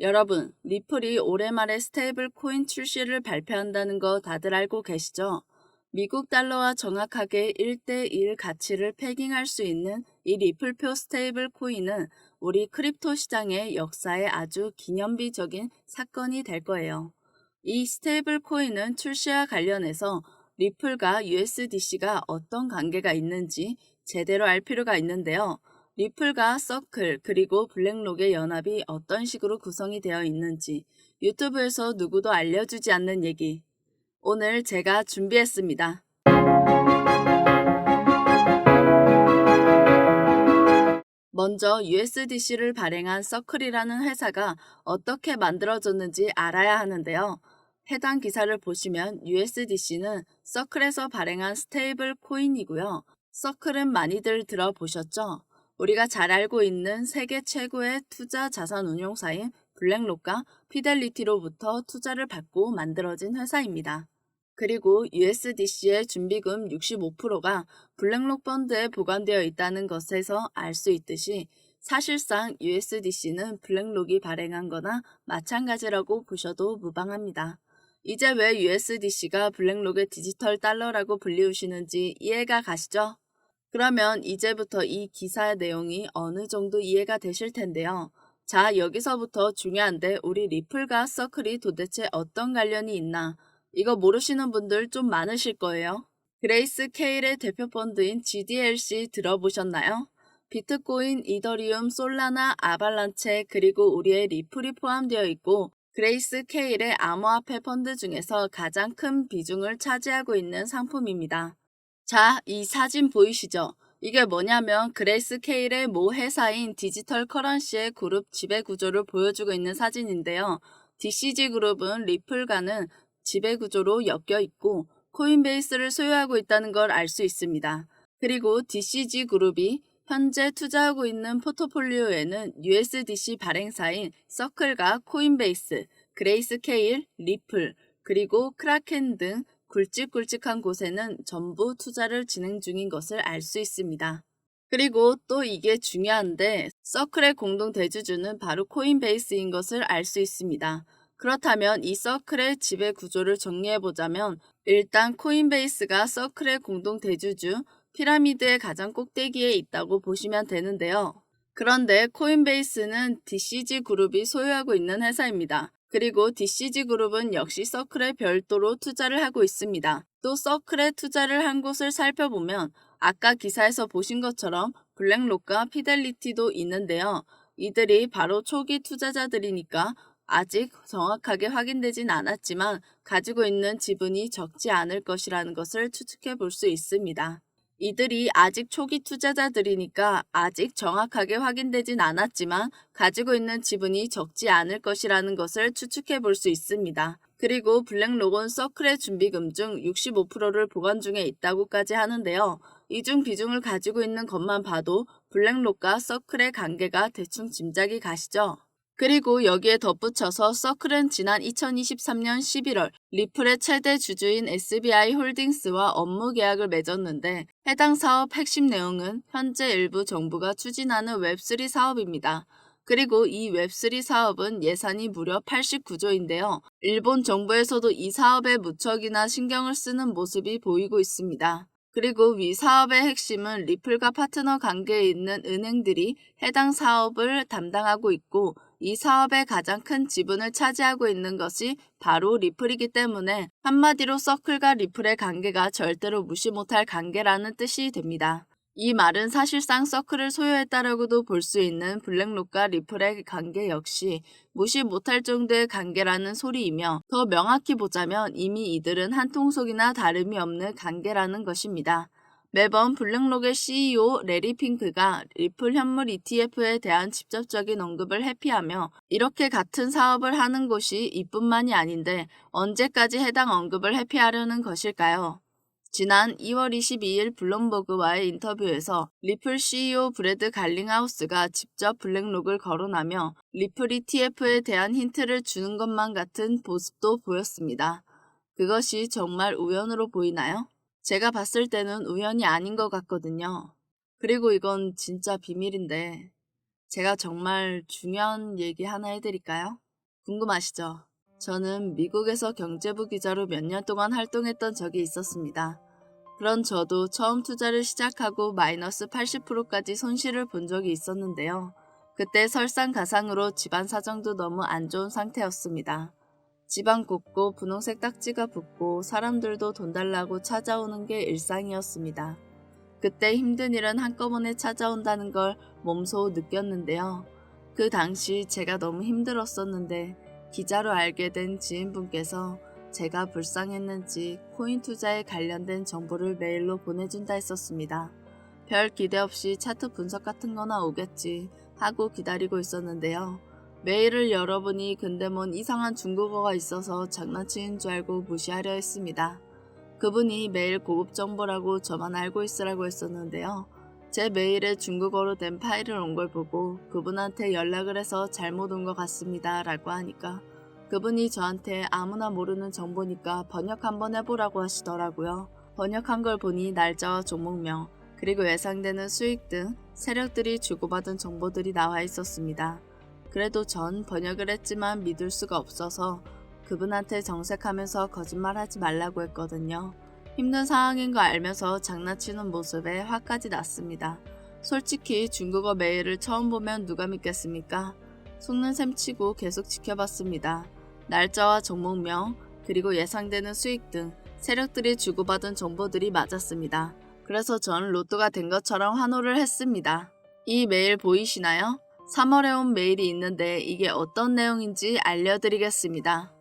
여러분, 리플이 올해 말에 스테이블 코인 출시를 발표한다는 거 다들 알고 계시죠? 미국 달러와 정확하게 1대1 가치를 패깅할 수 있는 이 리플표 스테이블 코인은 우리 크립토 시장의 역사에 아주 기념비적인 사건이 될 거예요. 이 스테이블 코인은 출시와 관련해서 리플과 USDC가 어떤 관계가 있는지 제대로 알 필요가 있는데요. 리플과 서클 그리고 블랙록의 연합이 어떤 식으로 구성이 되어 있는지 유튜브에서 누구도 알려주지 않는 얘기 오늘 제가 준비했습니다. 먼저 USDC를 발행한 서클이라는 회사가 어떻게 만들어졌는지 알아야 하는데요. 해당 기사를 보시면 USDC는 서클에서 발행한 스테이블 코인이고요. 서클은 많이들 들어보셨죠? 우리가 잘 알고 있는 세계 최고의 투자 자산 운용사인 블랙록과 피델리티로부터 투자를 받고 만들어진 회사입니다. 그리고 USDC의 준비금 65%가 블랙록 펀드에 보관되어 있다는 것에서 알 수 있듯이 사실상 USDC는 블랙록이 발행한 거나 마찬가지라고 보셔도 무방합니다. 이제 왜 USDC가 블랙록의 디지털 달러라고 불리우시는지 이해가 가시죠? 그러면 이제부터 이 기사의 내용이 어느 정도 이해가 되실 텐데요. 자, 여기서부터 중요한데 우리 리플과 서클이 도대체 어떤 관련이 있나? 이거 모르시는 분들 좀 많으실 거예요. 그레이스 케일의 대표 펀드인 GDLC 들어보셨나요? 비트코인, 이더리움, 솔라나, 아발란체 그리고 우리의 리플이 포함되어 있고 그레이스 케일의 암호화폐 펀드 중에서 가장 큰 비중을 차지하고 있는 상품입니다. 자, 이 사진 보이시죠? 이게 뭐냐면 그레이스 케일의 모 회사인 디지털 커런시의 그룹 지배 구조를 보여주고 있는 사진인데요. DCG 그룹은 리플과는 지배 구조로 엮여 있고 코인베이스를 소유하고 있다는 걸 알 수 있습니다. 그리고 DCG 그룹이 현재 투자하고 있는 포트폴리오에는 USDC 발행사인 서클과 코인베이스, 그레이스 케일, 리플, 그리고 크라켄 등 굵직굵직한 곳에는 전부 투자를 진행 중인 것을 알 수 있습니다. 그리고 또 이게 중요한데 서클의 공동 대주주는 바로 코인베이스인 것을 알 수 있습니다. 그렇다면 이 서클의 지배 구조를 정리해보자면 일단 코인베이스가 서클의 공동 대주주 피라미드의 가장 꼭대기에 있다고 보시면 되는데요. 그런데 코인베이스는 DCG 그룹이 소유하고 있는 회사입니다. 그리고 DCG 그룹은 역시 서클에 별도로 투자를 하고 있습니다. 또 서클에 투자를 한 곳을 살펴보면 아까 기사에서 보신 것처럼 블랙록과 피델리티도 있는데요. 이들이 바로 초기 투자자들이니까 아직 정확하게 확인되진 않았지만 가지고 있는 지분이 적지 않을 것이라는 것을 추측해 볼 수 있습니다. 이들이 아직 초기 투자자들이니까 아직 정확하게 확인되진 않았지만 가지고 있는 지분이 적지 않을 것이라는 것을 추측해 볼 수 있습니다. 그리고 블랙록은 서클의 준비금 중 65%를 보관 중에 있다고까지 하는데요. 이중 비중을 가지고 있는 것만 봐도 블랙록과 서클의 관계가 대충 짐작이 가시죠? 그리고 여기에 덧붙여서 서클은 지난 2023년 11월 리플의 최대 주주인 SBI 홀딩스와 업무 계약을 맺었는데 해당 사업 핵심 내용은 현재 일부 정부가 추진하는 웹3 사업입니다. 그리고 이 웹3 사업은 예산이 무려 89조인데요. 일본 정부에서도 이 사업에 무척이나 신경을 쓰는 모습이 보이고 있습니다. 그리고 위 사업의 핵심은 리플과 파트너 관계에 있는 은행들이 해당 사업을 담당하고 있고 이 사업의 가장 큰 지분을 차지하고 있는 것이 바로 리플이기 때문에 한마디로 서클과 리플의 관계가 절대로 무시 못할 관계라는 뜻이 됩니다. 이 말은 사실상 서클을 소유했다라고도 볼 수 있는 블랙록과 리플의 관계 역시 무시 못할 정도의 관계라는 소리이며 더 명확히 보자면 이미 이들은 한 통속이나 다름이 없는 관계라는 것입니다. 매번 블랙록의 CEO 레리 핑크가 리플 현물 ETF에 대한 직접적인 언급을 회피하며 이렇게 같은 사업을 하는 곳이 이뿐만이 아닌데 언제까지 해당 언급을 회피하려는 것일까요? 지난 2월 22일 블룸버그와의 인터뷰에서 리플 CEO 브래드 갈링하우스가 직접 블랙록을 거론하며 리플 ETF에 대한 힌트를 주는 것만 같은 모습도 보였습니다. 그것이 정말 우연으로 보이나요? 제가 봤을 때는 우연이 아닌 것 같거든요. 그리고 이건 진짜 비밀인데 제가 정말 중요한 얘기 하나 해드릴까요? 궁금하시죠? 저는 미국에서 경제부 기자로 몇 년 동안 활동했던 적이 있었습니다. 그런 저도 처음 투자를 시작하고 마이너스 80%까지 손실을 본 적이 있었는데요. 그때 설상가상으로 집안 사정도 너무 안 좋은 상태였습니다. 집안 곱고 분홍색 딱지가 붙고 사람들도 돈 달라고 찾아오는 게 일상이었습니다. 그때 힘든 일은 한꺼번에 찾아온다는 걸 몸소 느꼈는데요. 그 당시 제가 너무 힘들었었는데 기자로 알게 된 지인분께서 제가 불쌍했는지 코인 투자에 관련된 정보를 메일로 보내준다 했었습니다. 별 기대 없이 차트 분석 같은 거나 오겠지 하고 기다리고 있었는데요. 메일을 열어보니 근데 뭔 이상한 중국어가 있어서 장난치는 줄 알고 무시하려 했습니다. 그분이 메일 고급 정보라고 저만 알고 있으라고 했었는데요. 제 메일에 중국어로 된 파일을 온 걸 보고 그분한테 연락을 해서 잘못 온 것 같습니다 라고 하니까 그분이 저한테 아무나 모르는 정보니까 번역 한번 해보라고 하시더라고요. 번역한 걸 보니 날짜와 종목명 그리고 예상되는 수익 등 세력들이 주고받은 정보들이 나와 있었습니다. 그래도 전 번역을 했지만 믿을 수가 없어서 그분한테 정색하면서 거짓말하지 말라고 했거든요. 힘든 상황인 거 알면서 장난치는 모습에 화까지 났습니다. 솔직히 중국어 메일을 처음 보면 누가 믿겠습니까? 속는 셈 치고 계속 지켜봤습니다. 날짜와 종목명 그리고 예상되는 수익 등 세력들이 주고받은 정보들이 맞았습니다. 그래서 전 로또가 된 것처럼 환호를 했습니다. 이 메일 보이시나요? 3월에 온 메일이 있는데 이게 어떤 내용인지 알려드리겠습니다.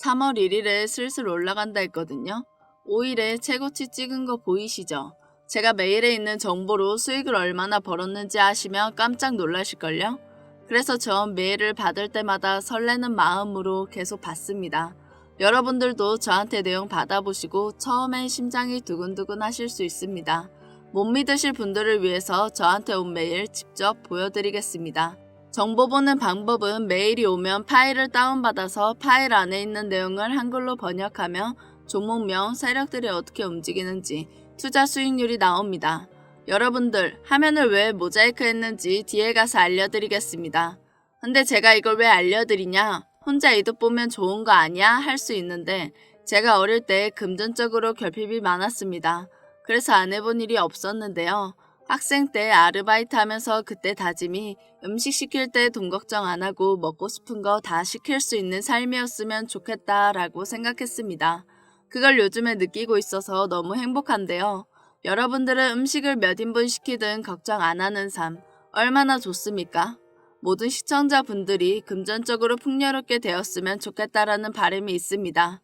3월 1일에 슬슬 올라간다 했거든요. 5일에 최고치 찍은 거 보이시죠? 제가 메일에 있는 정보로 수익을 얼마나 벌었는지 아시면 깜짝 놀라실걸요? 그래서 전 메일을 받을 때마다 설레는 마음으로 계속 받습니다. 여러분들도 저한테 내용 받아보시고 처음엔 심장이 두근두근 하실 수 있습니다. 못 믿으실 분들을 위해서 저한테 온 메일 직접 보여드리겠습니다. 정보 보는 방법은 메일이 오면 파일을 다운받아서 파일 안에 있는 내용을 한글로 번역하며 종목명, 세력들이 어떻게 움직이는지, 투자 수익률이 나옵니다. 여러분들, 화면을 왜 모자이크 했는지 뒤에 가서 알려드리겠습니다. 근데 제가 이걸 왜 알려드리냐? 혼자 이득 보면 좋은 거 아니야? 할 수 있는데 제가 어릴 때 금전적으로 결핍이 많았습니다. 그래서 안 해본 일이 없었는데요. 학생 때 아르바이트 하면서 그때 다짐이 음식 시킬 때 돈 걱정 안 하고 먹고 싶은 거 다 시킬 수 있는 삶이었으면 좋겠다라고 생각했습니다. 그걸 요즘에 느끼고 있어서 너무 행복한데요. 여러분들은 음식을 몇 인분 시키든 걱정 안 하는 삶 얼마나 좋습니까? 모든 시청자분들이 금전적으로 풍요롭게 되었으면 좋겠다라는 바람이 있습니다.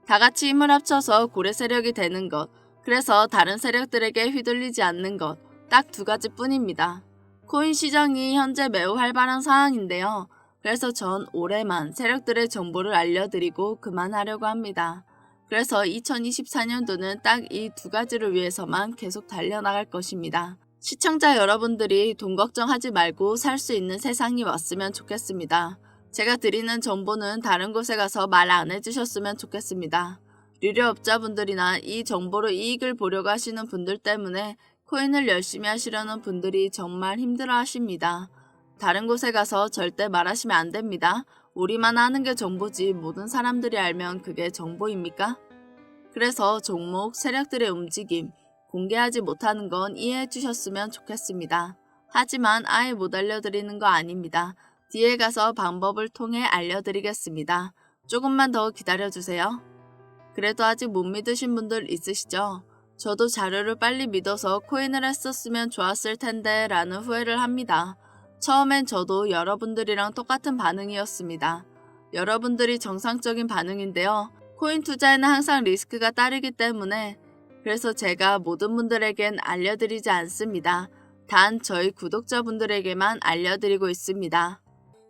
다 같이 힘을 합쳐서 고래 세력이 되는 것, 그래서 다른 세력들에게 휘둘리지 않는 것, 딱 두 가지뿐입니다. 코인 시장이 현재 매우 활발한 상황인데요. 그래서 전 올해만 세력들의 정보를 알려드리고 그만하려고 합니다. 그래서 2024년도는 딱 이 두 가지를 위해서만 계속 달려나갈 것입니다. 시청자 여러분들이 돈 걱정하지 말고 살 수 있는 세상이 왔으면 좋겠습니다. 제가 드리는 정보는 다른 곳에 가서 말 안 해주셨으면 좋겠습니다. 유료업자분들이나 이 정보로 이익을 보려고 하시는 분들 때문에 코인을 열심히 하시려는 분들이 정말 힘들어 하십니다. 다른 곳에 가서 절대 말하시면 안 됩니다. 우리만 아는 게 정보지 모든 사람들이 알면 그게 정보입니까? 그래서 종목, 세력들의 움직임, 공개하지 못하는 건 이해해 주셨으면 좋겠습니다. 하지만 아예 못 알려드리는 거 아닙니다. 뒤에 가서 방법을 통해 알려드리겠습니다. 조금만 더 기다려주세요. 그래도 아직 못 믿으신 분들 있으시죠? 저도 자료를 빨리 믿어서 코인을 했었으면 좋았을 텐데 라는 후회를 합니다. 처음엔 저도 여러분들이랑 똑같은 반응이었습니다. 여러분들이 정상적인 반응인데요. 코인 투자에는 항상 리스크가 따르기 때문에 그래서 제가 모든 분들에겐 알려드리지 않습니다. 단 저희 구독자분들에게만 알려드리고 있습니다.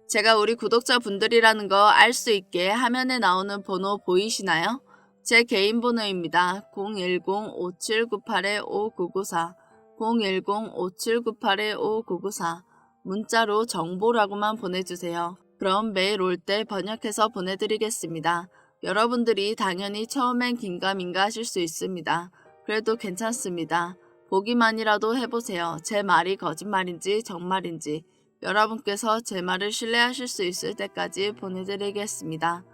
제가 우리 구독자분들이라는 거 알 수 있게 화면에 나오는 번호 보이시나요? 제 개인 번호입니다. 010-5798-5994 010-5798-5994 문자로 정보라고만 보내주세요. 그럼 메일 올 때 번역해서 보내드리겠습니다. 여러분들이 당연히 처음엔 긴가민가 하실 수 있습니다. 그래도 괜찮습니다. 보기만이라도 해보세요. 제 말이 거짓말인지 정말인지. 여러분께서 제 말을 신뢰하실 수 있을 때까지 보내드리겠습니다.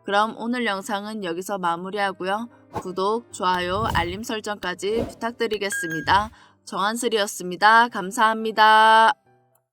그럼 오늘 영상은 여기서 마무리하고요. 구독, 좋아요, 알림 설정까지 부탁드리겠습니다. 정한슬이었습니다. 감사합니다.